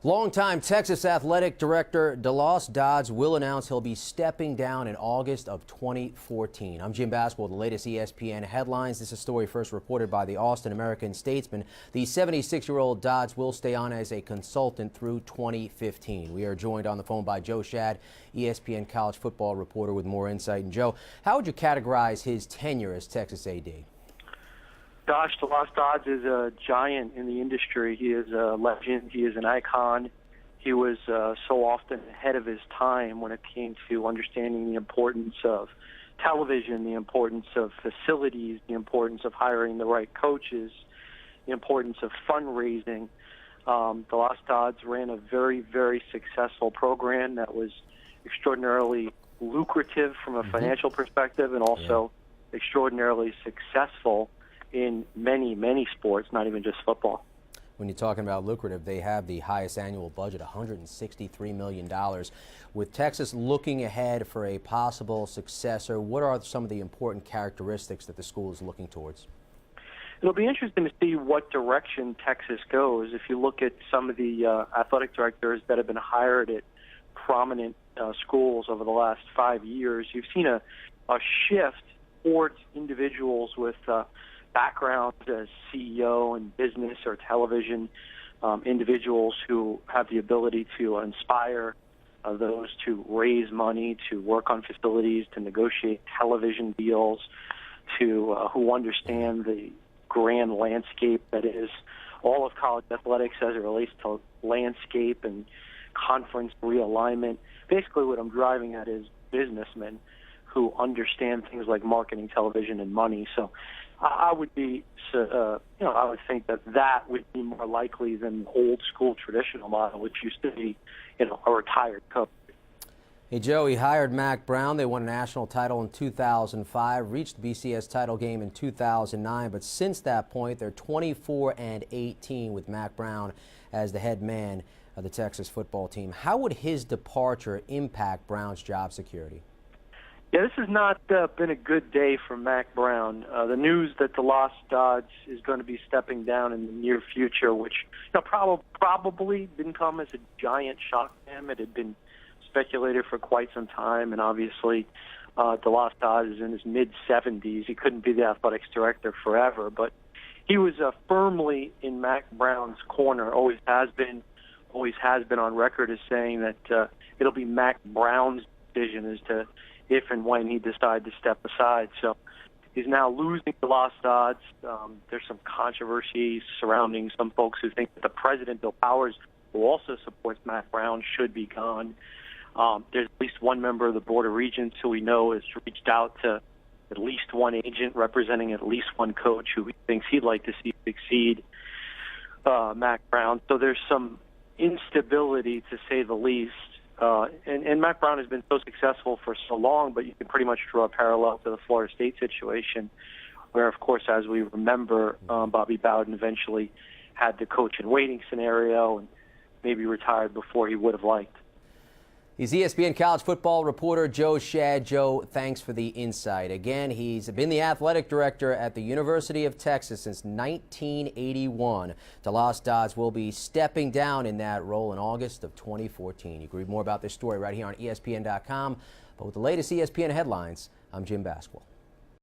Longtime Texas Athletic Director DeLoss Dodds will announce he'll be stepping down in August of 2014. I'm Jim Basketball, the latest ESPN headlines. This is a story first reported by the Austin American-Statesman. The 76-year-old Dodds will stay on as a consultant through 2015. We are joined on the phone by Joe Schad, ESPN college football reporter with more insight. And Joe, how would you categorize his tenure as Texas AD? Gosh, DeLoss Dodds is a giant in the industry. He is a legend. He is an icon. He was so often ahead of his time when it came to understanding the importance of television, the importance of facilities, the importance of hiring the right coaches, the importance of fundraising. DeLoss Dodds ran a very, very successful program that was extraordinarily lucrative from a financial perspective and also extraordinarily successful in many, many sports, not even just football. When you're talking about lucrative, they have the highest annual budget, $163 million. With Texas looking ahead for a possible successor, what are some of the important characteristics that the school is looking towards? It'll be interesting to see what direction Texas goes. If you look at some of the athletic directors that have been hired at prominent schools over the last 5 years, you've seen a shift towards individuals with backgrounds as CEO in business or television, individuals who have the ability to inspire those to raise money, to work on facilities, to negotiate television deals, to who understand the grand landscape that is all of college athletics as it relates to landscape and conference realignment. Basically what I'm driving at is businessmen who understand things like marketing, television, and money. So I would be, I would think that would be more likely than the old school traditional model, which used to be, a retired coach. Hey, Joe, he hired Mack Brown. They won a national title in 2005, reached the BCS title game in 2009, but since that point, they're 24-18 with Mack Brown as the head man of the Texas football team. How would his departure impact Brown's job security? Yeah, this has not been a good day for Mack Brown. The news that DeLoss Dodds is going to be stepping down in the near future, which probably didn't come as a giant shock to him. It had been speculated for quite some time, and obviously DeLoss Dodds is in his mid-70s. He couldn't be the athletics director forever, but he was firmly in Mack Brown's corner, always has been on record as saying that it'll be Mack Brown's decision as to if and when he decides to step aside. So he's now losing DeLoss Dodds. There's some controversy surrounding some folks who think that the president, Bill Powers, who also supports Mack Brown, should be gone. There's at least one member of the Board of Regents who we know has reached out to at least one agent representing at least one coach who he thinks he'd like to see succeed Mack Brown. So there's some instability, to say the least. And Mack Brown has been so successful for so long, but you can pretty much draw a parallel to the Florida State situation, where, of course, as we remember, Bobby Bowden eventually had the coach-in-waiting scenario and maybe retired before he would have liked. He's ESPN college football reporter Joe Schad. Joe, thanks for the insight. Again, he's been the athletic director at the University of Texas since 1981. DeLoss Dodds will be stepping down in that role in August of 2014. You can read more about this story right here on ESPN.com. But with the latest ESPN headlines, I'm Jim Basketball.